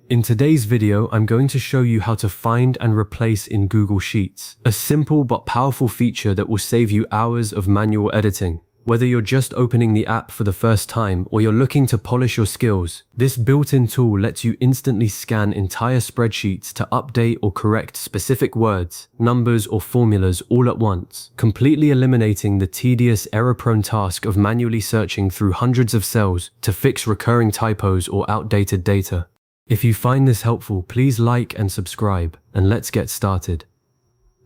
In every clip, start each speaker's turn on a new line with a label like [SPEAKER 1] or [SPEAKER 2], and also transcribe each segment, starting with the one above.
[SPEAKER 1] In today's video, I'm going to show you how to find and replace in Google Sheets, a simple but powerful feature that will save you hours of manual editing. Whether you're just opening the app for the first time or you're looking to polish your skills, this built-in tool lets you instantly scan entire spreadsheets to update or correct specific words, numbers, or formulas all at once, completely eliminating the tedious, error-prone task of manually searching through hundreds of cells to fix recurring typos or outdated data. If you find this helpful, please like and subscribe, and let's get started.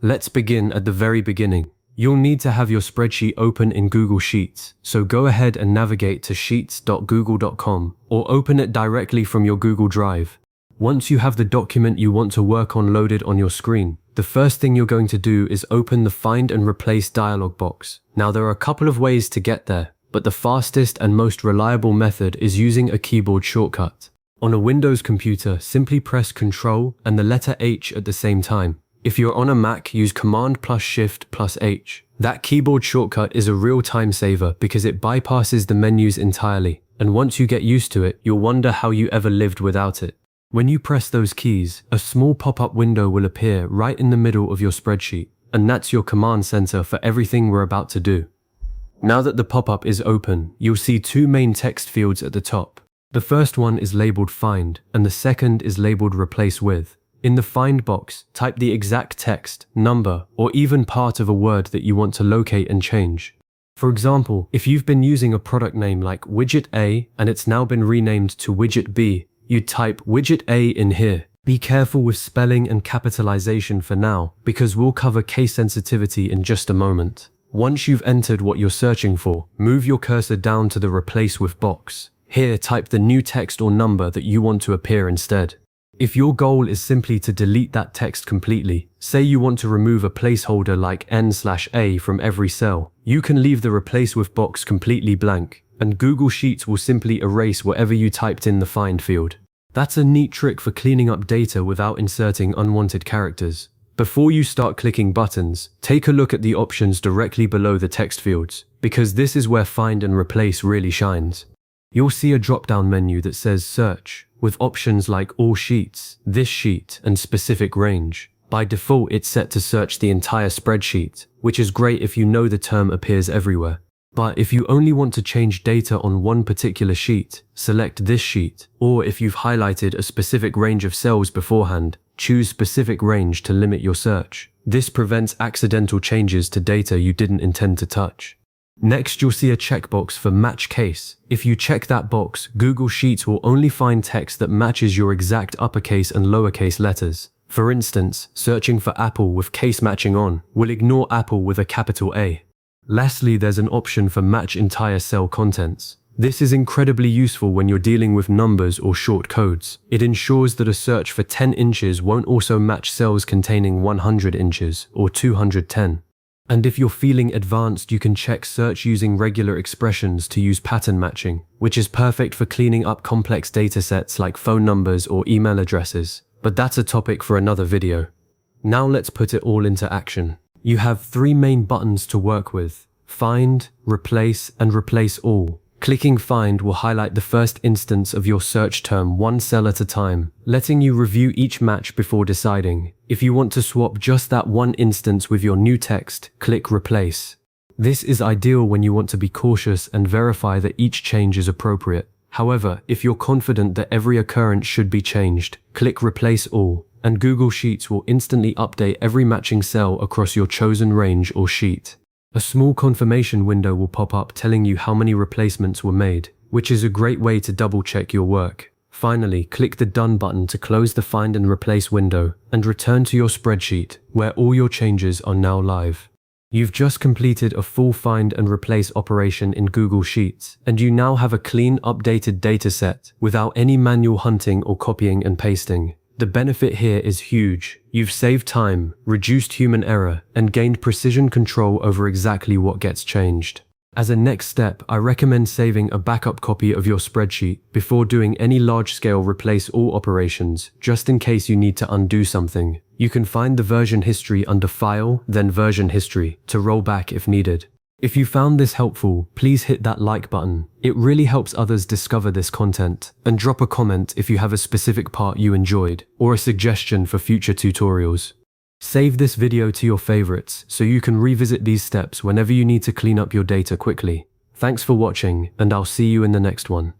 [SPEAKER 1] Let's begin at the very beginning. You'll need to have your spreadsheet open in Google Sheets, so go ahead and navigate to sheets.google.com or open it directly from your Google Drive. Once you have the document you want to work on loaded on your screen, the first thing you're going to do is open the Find and Replace dialog box. Now, there are a couple of ways to get there, but the fastest and most reliable method is using a keyboard shortcut. On a Windows computer, simply press Ctrl and the letter H at the same time. If you're on a Mac, use Command plus Shift plus H. That keyboard shortcut is a real time saver because it bypasses the menus entirely, and once you get used to it, you'll wonder how you ever lived without it. When you press those keys, a small pop-up window will appear right in the middle of your spreadsheet, and that's your command center for everything we're about to do. Now that the pop-up is open, you'll see two main text fields at the top. The first one is labeled Find, and the second is labeled Replace With. In the Find box, type the exact text, number, or even part of a word that you want to locate and change. For example, if you've been using a product name like Widget A and it's now been renamed to Widget B, you'd type Widget A in here. Be careful with spelling and capitalization for now, because we'll cover case sensitivity in just a moment. Once you've entered what you're searching for, move your cursor down to the Replace With box. Here, type the new text or number that you want to appear instead. If your goal is simply to delete that text completely, say you want to remove a placeholder like N/A from every cell, you can leave the Replace With box completely blank, and Google Sheets will simply erase whatever you typed in the Find field. That's a neat trick for cleaning up data without inserting unwanted characters. Before you start clicking buttons, take a look at the options directly below the text fields, because this is where Find and Replace really shines. You'll see a drop-down menu that says Search, with options like All Sheets, This Sheet, and Specific Range. By default, it's set to search the entire spreadsheet, which is great if you know the term appears everywhere. But if you only want to change data on one particular sheet, select This Sheet, or if you've highlighted a specific range of cells beforehand, choose Specific Range to limit your search. This prevents accidental changes to data you didn't intend to touch. Next, you'll see a checkbox for Match Case. If you check that box, Google Sheets will only find text that matches your exact uppercase and lowercase letters. For instance, searching for Apple with case matching on will ignore Apple with a capital A. Lastly, there's an option for Match Entire Cell Contents. This is incredibly useful when you're dealing with numbers or short codes. It ensures that a search for 10 inches won't also match cells containing 100 inches or 210. And if you're feeling advanced, you can check Search using regular expressions to use pattern matching, which is perfect for cleaning up complex datasets like phone numbers or email addresses. But that's a topic for another video. Now let's put it all into action. You have three main buttons to work with: Find, Replace, and Replace All. Clicking Find will highlight the first instance of your search term one cell at a time, letting you review each match before deciding. If you want to swap just that one instance with your new text, click Replace. This is ideal when you want to be cautious and verify that each change is appropriate. However, if you're confident that every occurrence should be changed, click Replace All, and Google Sheets will instantly update every matching cell across your chosen range or sheet. A small confirmation window will pop up telling you how many replacements were made, which is a great way to double-check your work. Finally, click the Done button to close the Find and Replace window and return to your spreadsheet, where all your changes are now live. You've just completed a full Find and Replace operation in Google Sheets, and you now have a clean, updated dataset without any manual hunting or copying and pasting. The benefit here is huge. You've saved time, reduced human error, and gained precision control over exactly what gets changed. As a next step, I recommend saving a backup copy of your spreadsheet before doing any large-scale replace all operations, just in case you need to undo something. You can find the version history under File, then Version History, to roll back if needed. If you found this helpful, please hit that like button. It really helps others discover this content. And drop a comment if you have a specific part you enjoyed, or a suggestion for future tutorials. Save this video to your favorites so you can revisit these steps whenever you need to clean up your data quickly. Thanks for watching, and I'll see you in the next one.